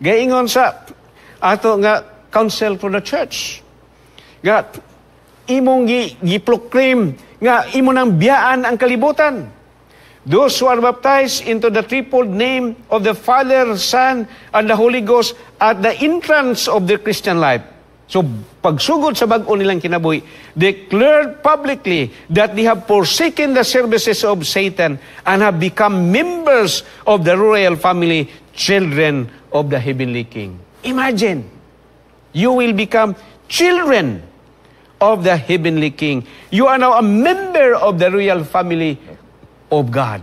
[SPEAKER 1] Gaingon sa ato nga counsel for the church. Nga imong gi-proclaim nga imo nang biyaan ang kalibutan. Those who are baptized into the threefold name of the Father, Son, and the Holy Ghost at the entrance of their Christian life. So, pagsugod sa bag-o nilang kinabuhi, declared publicly that they have forsaken the services of Satan and have become members of the royal family, children of the heavenly King. Imagine, you will become children of the heavenly King. You are now a member of the royal family of God.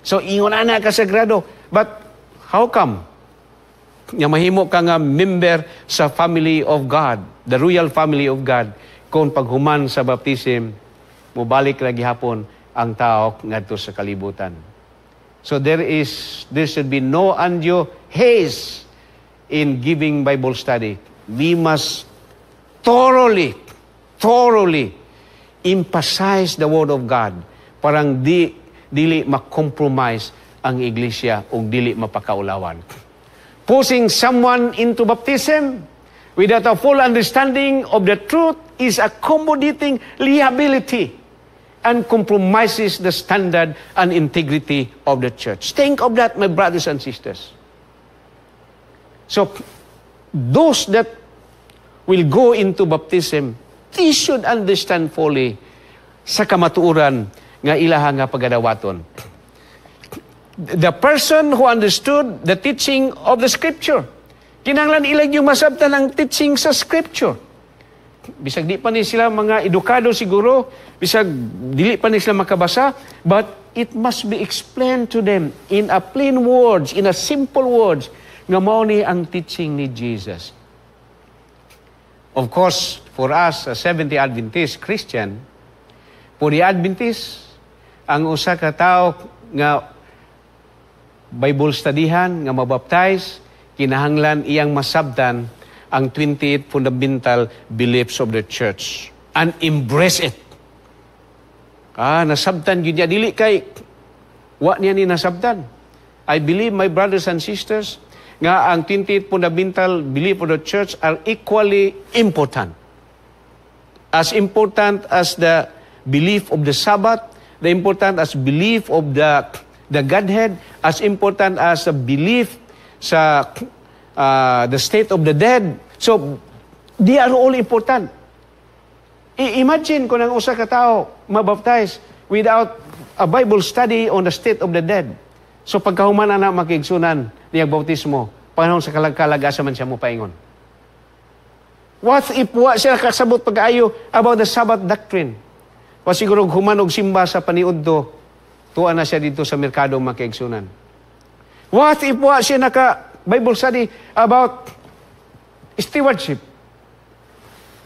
[SPEAKER 1] So, ingon na kasagrado. But, how come? Nga mahimo ka nga member sa family of God, the royal family of God, kung paghuman sa baptism, mubalik lagi hapon ang tao ngadto sa kalibutan. So, there should be no undue haste in giving Bible study. We must thoroughly emphasize the Word of God. Parang dili makompromise ang iglesia o dili mapakaulawan. Pushing someone into baptism without a full understanding of the truth is accommodating liability and compromises the standard and integrity of the church. Think of that, my brothers and sisters. So, those that will go into baptism, they should understand fully sa kamatuuran nga ilaha nga pagadawaton. The person who understood the teaching of the Scripture, kinahanglan ilag yung masabtan ang teaching sa Scripture. Bisag di pa ni sila mga edukado siguro, bisag dili pa ni sila makabasa, but it must be explained to them in a plain words, in a simple words, nga mao ni ang teaching ni Jesus. Of course, for us, a Seventh-day Adventist Christian, for the Adventist, ang usa ka tao nga Bible studyhan, nga mabaptize, kinahanglan iyang masabtan ang 28 fundamental beliefs of the church and embrace it. Nasabtan yun niya. Dili kay, wa niya ni nasabtan. I believe, my brothers and sisters, nga ang 28 fundamental beliefs of the church are equally important. As important as the belief of the Sabbath, the important as belief of the Godhead, as important as the belief sa the state of the dead. So, they are all important. Imagine kung ang usa ka tao mabaptize without a Bible study on the state of the dead. So, pagkahuman na makigsunan niyang bautismo, panahon sa kalag-kalag, asa man siya mo paingon. What if wa siya kasabot pag-ayo about the Sabbath doctrine? Pasiguro human og simba sa paniudto, tuwa na siya dito sa merkado makiigsunan. What if wa siya naka-Bible study about stewardship?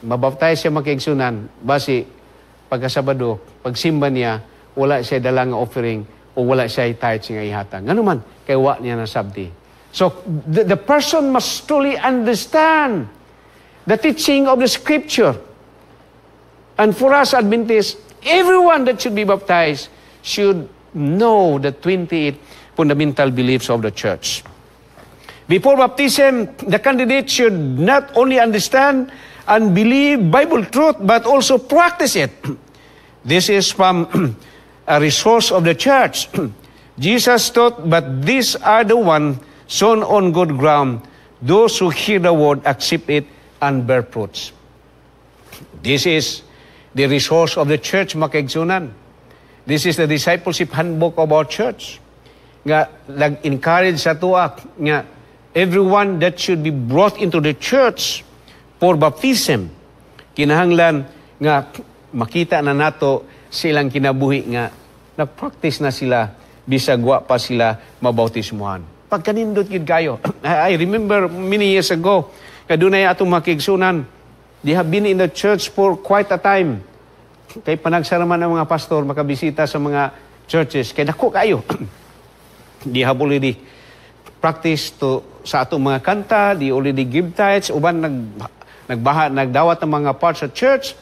[SPEAKER 1] Mabaptize siya makiigsunan, basi pagkasabado, pagsimba niya, wala siya dalang offering o wala siya tithe nga ihatag. Ngano man, kay wa niya nasabti. So, the person must truly understand the teaching of the Scripture. And for us Adventists, everyone that should be baptized should know the 28 fundamental beliefs of the church. Before baptism, the candidate should not only understand and believe Bible truth, but also practice it. This is from a resource of the church. Jesus taught, but these are the one sown on good ground, those who hear the word, accept it, and bear fruits. This is the resource of the church, mga kaigsunan. This is the discipleship handbook of our church. Nga, nag-encourage sa tuwa, nga, everyone that should be brought into the church for baptism, kinahanglan nga makita na nato silang kinabuhi nga nag-practice na sila bisag wa pa sila mabautismuhan. Pagkanindot yun kayo. I remember many years ago, kadunay atong makigsunan, they have been in the church for quite a time. Kay panagsaraman ng mga pastor, makabisita sa mga churches, kay dako kayo. They have already practiced sa atong mga kanta, they already give tithes, uban nagdawat ng mga parts sa church,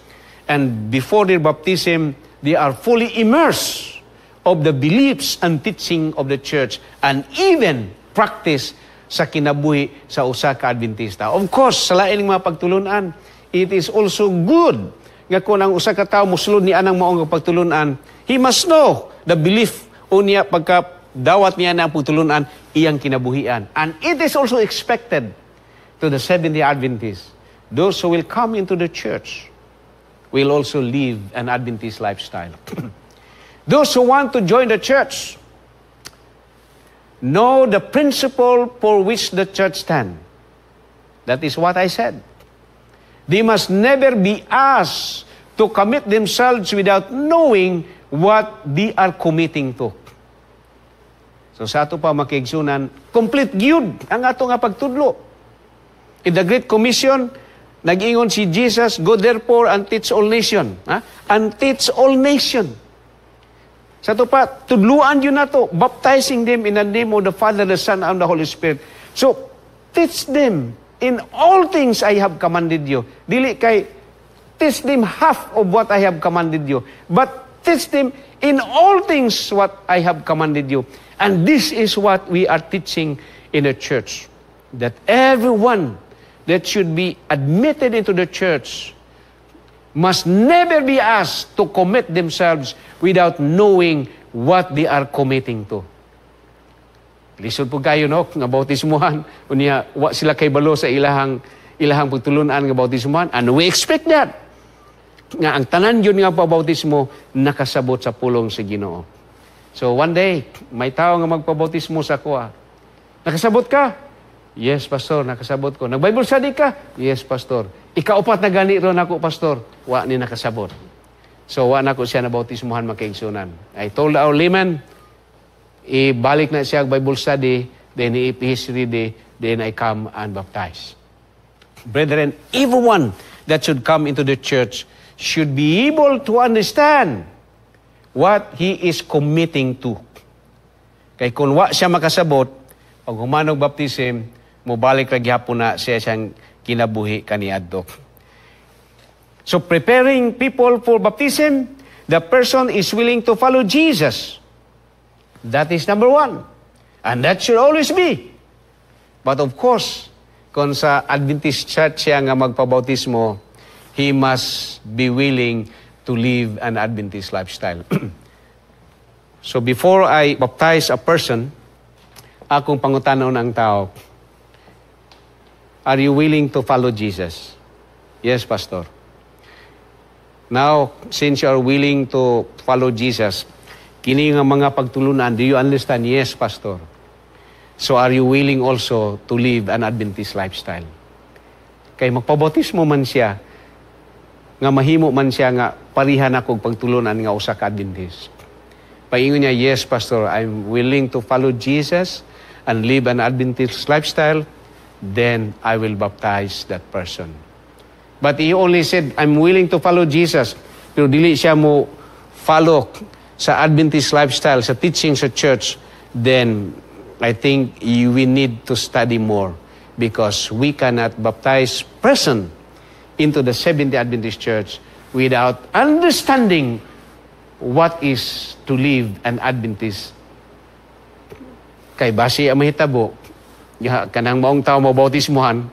[SPEAKER 1] and before their baptism, they are fully immersed of the beliefs and teaching of the church, and even practice sa kinabuhi sa usa ka Adventista. Of course, sa lain ng mga pagtulunan, it is also good nga kung ang usa ka tawo musulod ni anang maong pagtulunan, he must know the belief unya pagka dawat niya na ang pagtulunan iyang kinabuhian. And it is also expected to the Seventh-day Adventists, those who will come into the church will also live an Adventist lifestyle. Those who want to join the church know the principle for which the church stands. That is what I said. They must never be asked to commit themselves without knowing what they are committing to. So sa ato pa makigsunan, complete gyud ang ato nga pagtudlo. In the Great Commission, nag-ingon si Jesus, go therefore and teach all nation. And teach all nation. Sa ito pa, tudluan yun na to, baptizing them in the name of the Father, the Son, and the Holy Spirit. So, teach them in all things I have commanded you. Dili kay, teach them half of what I have commanded you. But teach them in all things what I have commanded you. And this is what we are teaching in the church. That everyone that should be admitted into the church must never be asked to commit themselves without knowing what they are committing to. Lisod po kayo, no? Nga bautismuhan. Unya, wa sila kay balo sa ilahang pagtulunan nga bautismuhan. And we expect that. Nga ang tanan yun nga pabautismo, nakasabot sa pulong sa Ginoo. So one day, may tao nga magpabautismo sa kuha. Nakasabot ka? Yes, pastor, nakasabot ko. Nag-Bible study ka? Yes, pastor. Ikaupat na gani ron ako, pastor. Wa ni nakasabot. So, wa na ko siya na bautismuhan makaigsunan. I told our layman, ibalik na siya Bible study, then if he's ready, then I come and baptize. Brethren, everyone that should come into the church should be able to understand what he is committing to. Kay kung wa siya makasabot, pag humanog baptism, mubalik ra gyapon na siya siyang kinabuhi kaniadto. So preparing people for baptism, the person is willing to follow Jesus. That is number one. And that should always be. But of course, kung sa Adventist church siya nga magpabautismo, he must be willing to live an Adventist lifestyle. So before I baptize a person, akong pangutanon ang tao, are you willing to follow Jesus? Yes, Pastor. Now, since you are willing to follow Jesus, kini nga mga pagtulunan, do you understand? Yes, Pastor. So are you willing also to live an Adventist lifestyle? Kay magpabautismo man siya, nga mahimo man siya nga parihan ako pagtulunan nga usa ka Adventist. Paingon niya, yes, Pastor, I'm willing to follow Jesus and live an Adventist lifestyle, then I will baptize that person. But he only said, I'm willing to follow Jesus, pero dili siya mo follow sa Adventist lifestyle, sa teaching sa church, then I think we need to study more because we cannot baptize person into the Seventh-day Adventist Church without understanding what is to live an Adventist. Kay base ang mahitabo, kanang maong tao mabautismuhan,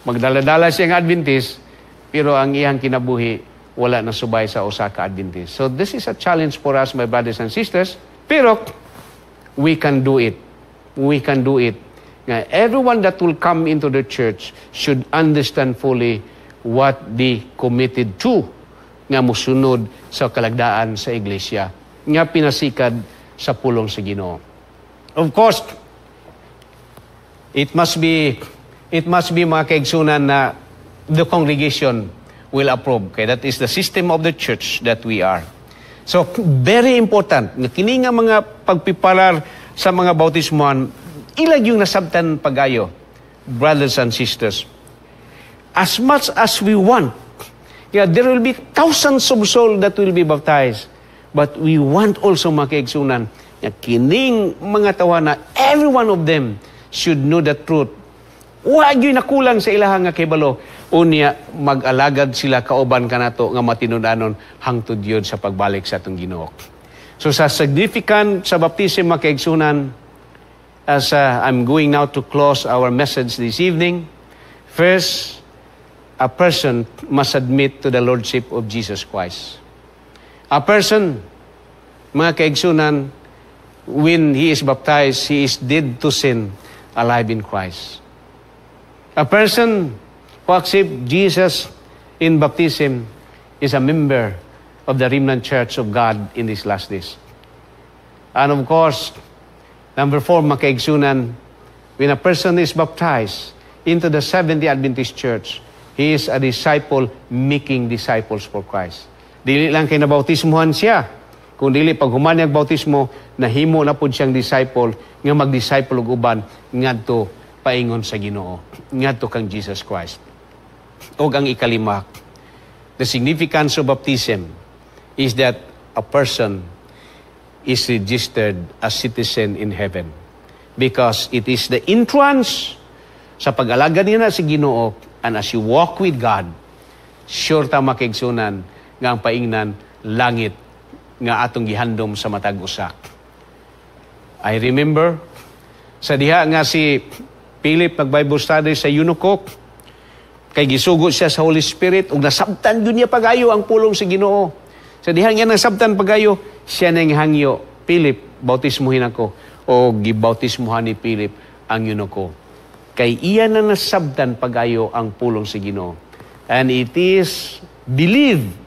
[SPEAKER 1] magdala-dala siyang Adventist, pero ang iyang kinabuhi, wala na subay sa usa ka Adventist. So this is a challenge for us, my brothers and sisters. Pero, we can do it. We can do it. Nga everyone that will come into the church should understand fully what they committed to nga musunod sa kalagdaan sa iglesia nga pinasikad sa pulong sa Ginoo. Of course, it must be mga kaigsunan na the congregation will approve. Okay, that is the system of the church that we are. So, very important nga kini nga mga pagpiparar sa mga bautismohan, ilag yung nasabtan pagayo, brothers and sisters. As much as we want, there will be thousands of souls that will be baptized. But we want also mga kaigsunan na kining mga tawana, every one of them should know the truth. Huwag yun nakulang sa ilahang nga kibalo. Unya, mag-alagad sila kauban kanato nga matinudanon hangtod yun sa pagbalik sa atong Ginoo. So sa significant sa baptism mga kaigsunan, as I'm going now to close our message this evening, first, a person must admit to the Lordship of Jesus Christ. A person, mga kaigsunan, when he is baptized, he is dead to sin, alive in Christ. A person who accepts Jesus in baptism is a member of the remnant church of God in these last days. And of course, number 4, mga kaigsunan, when a person is baptized into the Seventh-day Adventist Church, he is a disciple making disciples for Christ. Dili lang kay nabautismohan siya, kung dili pag humani ang bautismo, nahimo na po siyang disciple, nga mag-disciple og uban, ngadto paingon sa Ginoo, ngadto kang Jesus Christ. O ang ikalima, the significance of baptism is that a person is registered as citizen in heaven. Because it is the entrance sa pag-alagad niya sa Ginoo, and as you walk with God, sure ta makigsunan nga ang paingnan langit nga atong gihandom sa matag usa. I remember sa diha nga si Philip nag-Bible study sa Yunukok, kay gisugo siya sa Holy Spirit ug nasabtan gyud niya pagayo ang pulong sa Ginoo. Sa diha nga nasabtan pagayo, siya nang hangyo, Philip, bautismuhin ako, o gibautismuhan ni Philip ang Yunukok. Kay iya na nasabtan pagayo ang pulong sa Ginoo. And it is believed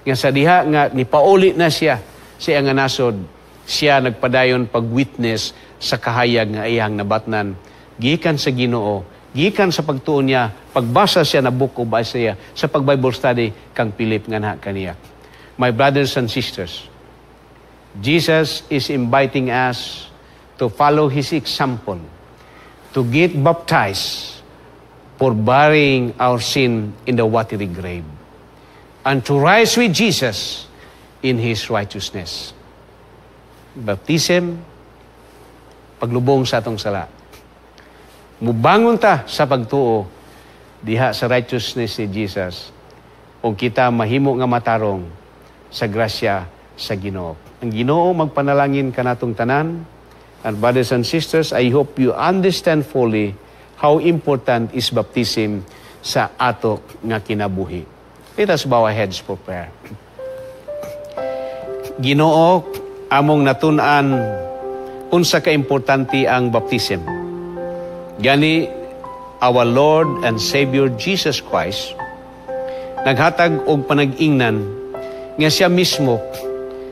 [SPEAKER 1] nga sa diha nga nipauli na siya nga nasod, siya nagpadayon pag-witness sa kahayag nga iyang nabatnan gikan sa Ginoo, gikan sa pagtuon niya, pagbasa siya na book of Isaiah, sa pag-Bible study kang Philip nga na kaniya. My brothers and sisters, Jesus is inviting us to follow His example, to get baptized for burying our sin in the watery grave, and to rise with Jesus in His righteousness. Baptism, paglubong sa atong sala. Mubangon ta sa pagtuo diha sa righteousness ni Jesus, kung kita mahimo nga matarong sa grasya sa Ginoo. Ang Ginoo magpanalangin kanatong tanan. And brothers and sisters, I hope you understand fully how important is baptism sa ato nga kinabuhi. Let us bow our heads for prayer. Ginoo, among natun-an unsa ka importante ang baptism. Gani, our Lord and Savior Jesus Christ naghatag og panag-ingnan nga siya mismo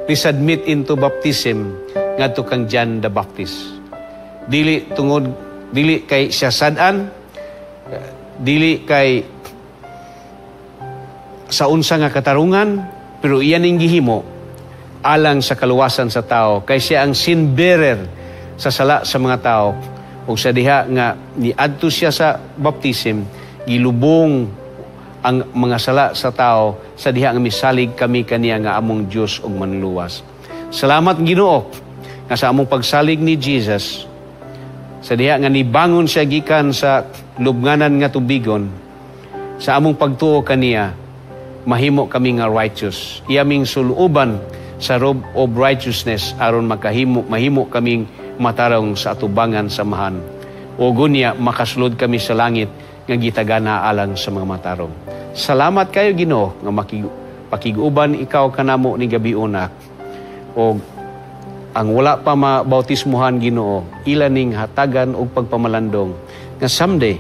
[SPEAKER 1] ni-submit into baptism ngadto kang John the Baptist. Dili kay siya sad-an, dili kay sa unsa nga katarungan, pero iyan ning gihimo alang sa kaluwasan sa tao, kay siya ang sin bearer sa sala sa mga tao. O sa diha nga niadto siya sa baptism, gilubong ang mga sala sa tao, sa diha nga misalig kami kaniya nga among Dios ug manluwas. Salamat Ginoo nga sa among pagsalig ni Jesus, sa diha nga nibangon siya gikan sa lubnganan nga tubigon, sa among pagtuo kaniya mahimo kami nga righteous. Iyaming suluban sa robe of righteousness aron mahimo kaming matarong sa atubangan samahan. O gunya makasulod kami sa langit nga gitagana alang sa mga matarong. Salamat kayo Ginoo nga pakiguban ikaw kanamo ni gabi una. O ang wala pa mabautismuhan Ginoo, ila ning hatagan og pagpamalandong nga someday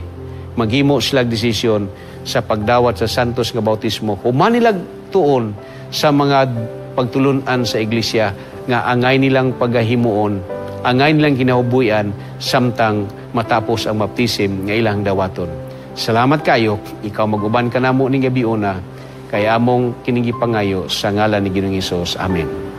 [SPEAKER 1] maghimo sila desisyon sa pagdawat sa santos nga bautismo. Human nilag tuon sa mga pagtulunan sa iglesia nga angay nilang pagahimuon, angay nilang kinahubuyan samtang matapos ang baptism nga ilang dawaton. Salamat kayo, ikaw maguban ka namo ning gabi una, kay among kining gipangayo sa ngalan ni Ginoong Hesus. Amen.